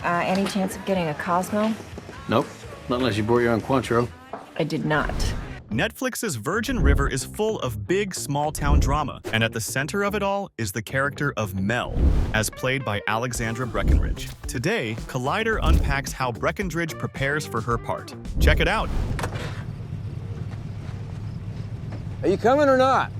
Any chance of getting a Cosmo? Nope, not unless you brought your own Cointreau. I did not. Netflix's Virgin River is full of big, small-town drama, and at the center of it all is the character of Mel, as played by Alexandra Breckenridge. Today, Collider unpacks how Breckendridge prepares for her part. Check it out. Are you coming or not?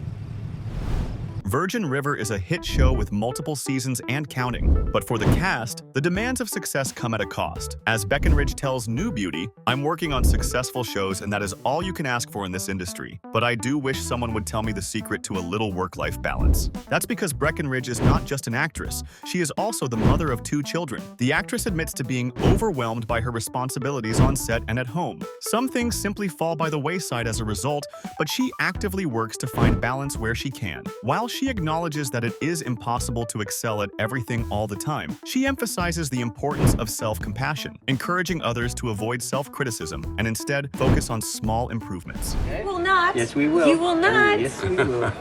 Virgin River is a hit show with multiple seasons and counting. But for the cast, the demands of success come at a cost. As Breckendridge tells New Beauty, "I'm working on successful shows and that is all you can ask for in this industry. But I do wish someone would tell me the secret to a little work-life balance." That's because Breckendridge is not just an actress, she is also the mother of 2 children. The actress admits to being overwhelmed by her responsibilities on set and at home. Some things simply fall by the wayside as a result, but she actively works to find balance where she can. While she acknowledges that it is impossible to excel at everything all the time, she emphasizes the importance of self-compassion, encouraging others to avoid self-criticism and instead focus on small improvements. You will not. Yes, we will. You will not. Yes, we will.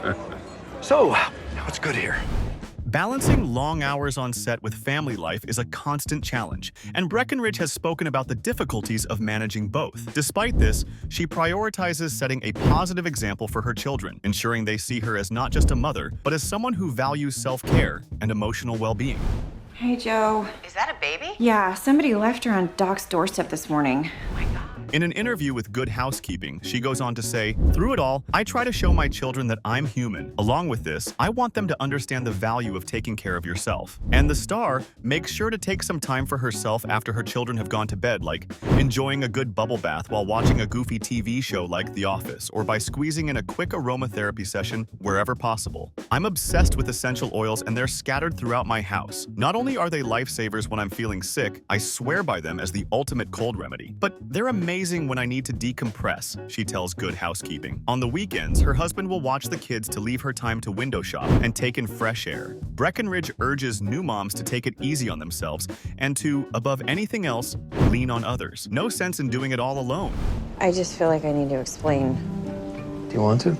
So, what's good here? Balancing long hours on set with family life is a constant challenge, and Breckenridge has spoken about the difficulties of managing both. Despite this, she prioritizes setting a positive example for her children, ensuring they see her as not just a mother, but as someone who values self-care and emotional well-being. Hey, Joe. Is that a baby? Yeah, somebody left her on Doc's doorstep this morning. Oh my God. In an interview with Good Housekeeping, she goes on to say, "Through it all, I try to show my children that I'm human. Along with this, I want them to understand the value of taking care of yourself." And the star makes sure to take some time for herself after her children have gone to bed, like enjoying a good bubble bath while watching a goofy TV show like The Office, or by squeezing in a quick aromatherapy session wherever possible. "I'm obsessed with essential oils and they're scattered throughout my house. Not only are they lifesavers when I'm feeling sick, I swear by them as the ultimate cold remedy. But they're amazing when I need to decompress," she tells Good Housekeeping. On the weekends, her husband will watch the kids to leave her time to window shop and take in fresh air. Breckenridge urges new moms to take it easy on themselves and to, above anything else, lean on others. No sense in doing it all alone. I just feel like I need to explain. Do you want to?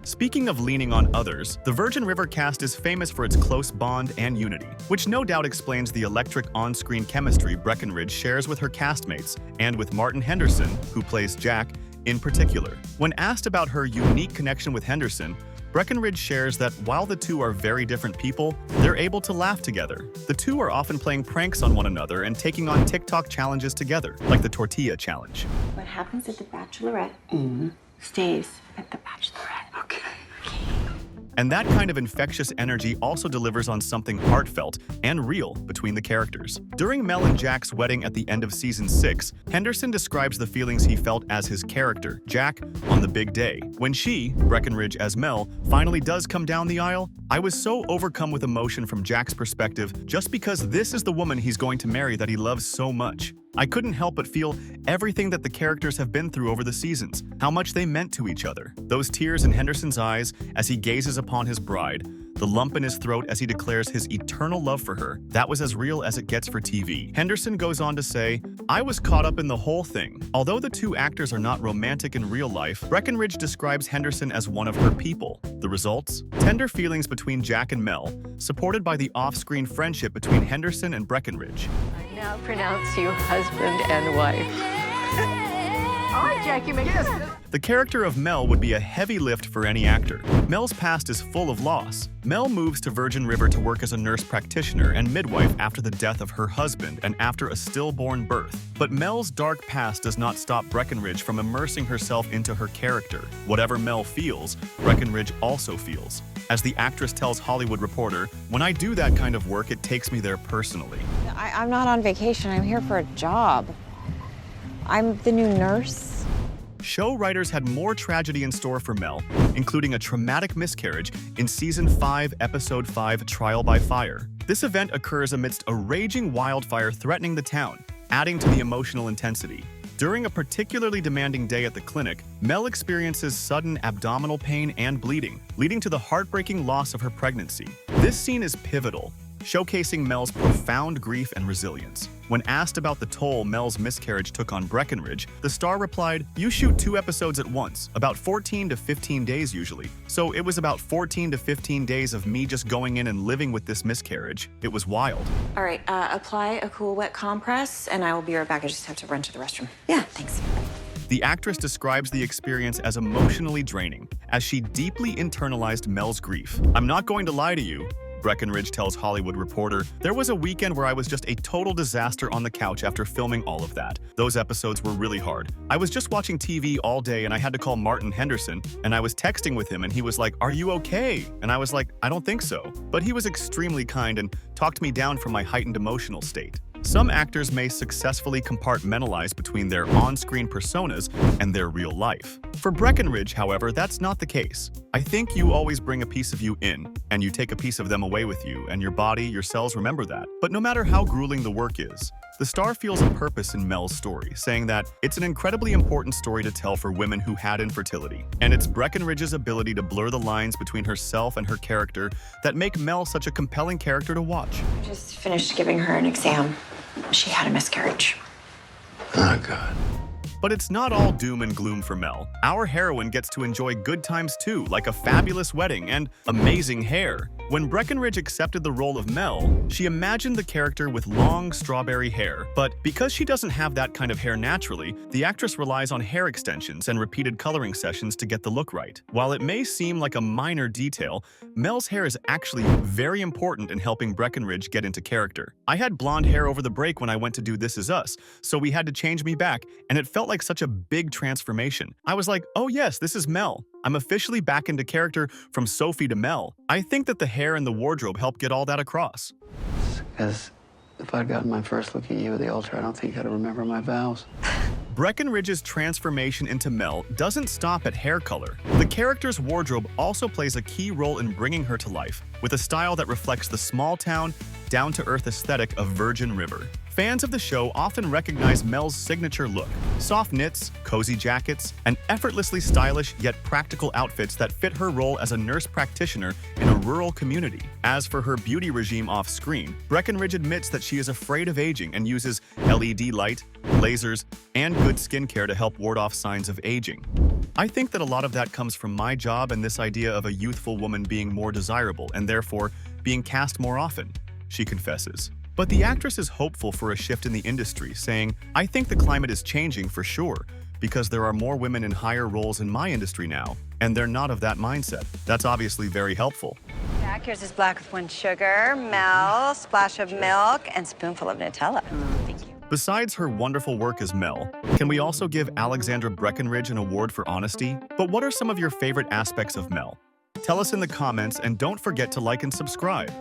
Speaking of leaning on others, the Virgin River cast is famous for its close bond and unity, which no doubt explains the electric on-screen chemistry Breckenridge shares with her castmates and with Martin Henderson, who plays Jack, in particular. When asked about her unique connection with Henderson, Breckenridge shares that while the two are very different people, they're able to laugh together. The two are often playing pranks on one another and taking on TikTok challenges together, like the tortilla challenge. What happens at the Bachelorette stays at the Bachelorette. Okay. And that kind of infectious energy also delivers on something heartfelt and real between the characters. During Mel and Jack's wedding at the end of season 6, Henderson describes the feelings he felt as his character, Jack, on the big day. When she, Breckenridge as Mel, finally does come down the aisle, "I was so overcome with emotion from Jack's perspective just because this is the woman he's going to marry that he loves so much. I couldn't help but feel everything that the characters have been through over the seasons, how much they meant to each other. Those tears in Henderson's eyes as he gazes upon his bride, the lump in his throat as he declares his eternal love for her, that was as real as it gets for TV." Henderson goes on to say, "I was caught up in the whole thing." Although the two actors are not romantic in real life, Breckenridge describes Henderson as one of her people. The results? Tender feelings between Jack and Mel, supported by the off-screen friendship between Henderson and Breckenridge. I now pronounce you husband and wife. All right, Jackie, make this. The character of Mel would be a heavy lift for any actor. Mel's past is full of loss. Mel moves to Virgin River to work as a nurse practitioner and midwife after the death of her husband and after a stillborn birth. But Mel's dark past does not stop Breckenridge from immersing herself into her character. Whatever Mel feels, Breckenridge also feels. As the actress tells Hollywood Reporter, "When I do that kind of work, it takes me there personally." I'm not on vacation. I'm here for a job. I'm the new nurse. Show writers had more tragedy in store for Mel, including a traumatic miscarriage in Season 5, Episode 5, Trial by Fire. This event occurs amidst a raging wildfire threatening the town, adding to the emotional intensity. During a particularly demanding day at the clinic, Mel experiences sudden abdominal pain and bleeding, leading to the heartbreaking loss of her pregnancy. This scene is pivotal. showcasing Mel's profound grief and resilience. When asked about the toll Mel's miscarriage took on Breckenridge, the star replied, "You shoot 2 episodes at once, about 14 to 15 days usually. So it was about 14 to 15 days of me just going in and living with this miscarriage. It was wild." All right, apply a cool wet compress, and I will be right back. I just have to run to the restroom. Yeah, thanks. The actress describes the experience as emotionally draining, as she deeply internalized Mel's grief. "I'm not going to lie to you," Breckenridge tells Hollywood Reporter, "there was a weekend where I was just a total disaster on the couch after filming all of that. Those episodes were really hard. I was just watching TV all day and I had to call Martin Henderson, and I was texting with him and he was like, 'Are you okay?' And I was like, 'I don't think so.' But he was extremely kind and talked me down from my heightened emotional state." Some actors may successfully compartmentalize between their on-screen personas and their real life. For Breckenridge, however, that's not the case. "I think you always bring a piece of you in, and you take a piece of them away with you, and your body, your cells remember that. But no matter how grueling the work is, the star feels a purpose in Mel's story, saying that it's an incredibly important story to tell for women who had infertility. And it's Breckenridge's ability to blur the lines between herself and her character that make Mel such a compelling character to watch." I just finished giving her an exam. She had a miscarriage. Oh, God. But it's not all doom and gloom for Mel. Our heroine gets to enjoy good times too, like a fabulous wedding and amazing hair. When Breckenridge accepted the role of Mel, she imagined the character with long strawberry hair. But because she doesn't have that kind of hair naturally, the actress relies on hair extensions and repeated coloring sessions to get the look right. While it may seem like a minor detail, Mel's hair is actually very important in helping Breckenridge get into character. "I had blonde hair over the break when I went to do This Is Us, so we had to change me back, and it felt like such a big transformation. I was like, oh yes, this is Mel. I'm officially back into character from Sophie to Mel." I think that the hair and the wardrobe help get all that across. Because if I'd gotten my first look at you at the altar, I don't think I'd remember my vows. Breckenridge's transformation into Mel doesn't stop at hair color. The character's wardrobe also plays a key role in bringing her to life, with a style that reflects the small-town, down-to-earth aesthetic of Virgin River. Fans of the show often recognize Mel's signature look: soft knits, cozy jackets, and effortlessly stylish yet practical outfits that fit her role as a nurse practitioner in a rural community. As for her beauty regime off-screen, Breckenridge admits that she is afraid of aging and uses LED light, lasers, and good skincare to help ward off signs of aging. "I think that a lot of that comes from my job and this idea of a youthful woman being more desirable and therefore being cast more often," she confesses. But the actress is hopeful for a shift in the industry, saying, "I think the climate is changing for sure, because there are more women in higher roles in my industry now, and they're not of that mindset." That's obviously very helpful. Jack, yours is black with 1 sugar, Mel, splash of milk, and spoonful of Nutella. Thank you. Besides her wonderful work as Mel, can we also give Alexandra Breckenridge an award for honesty? But what are some of your favorite aspects of Mel? Tell us in the comments, and don't forget to like and subscribe.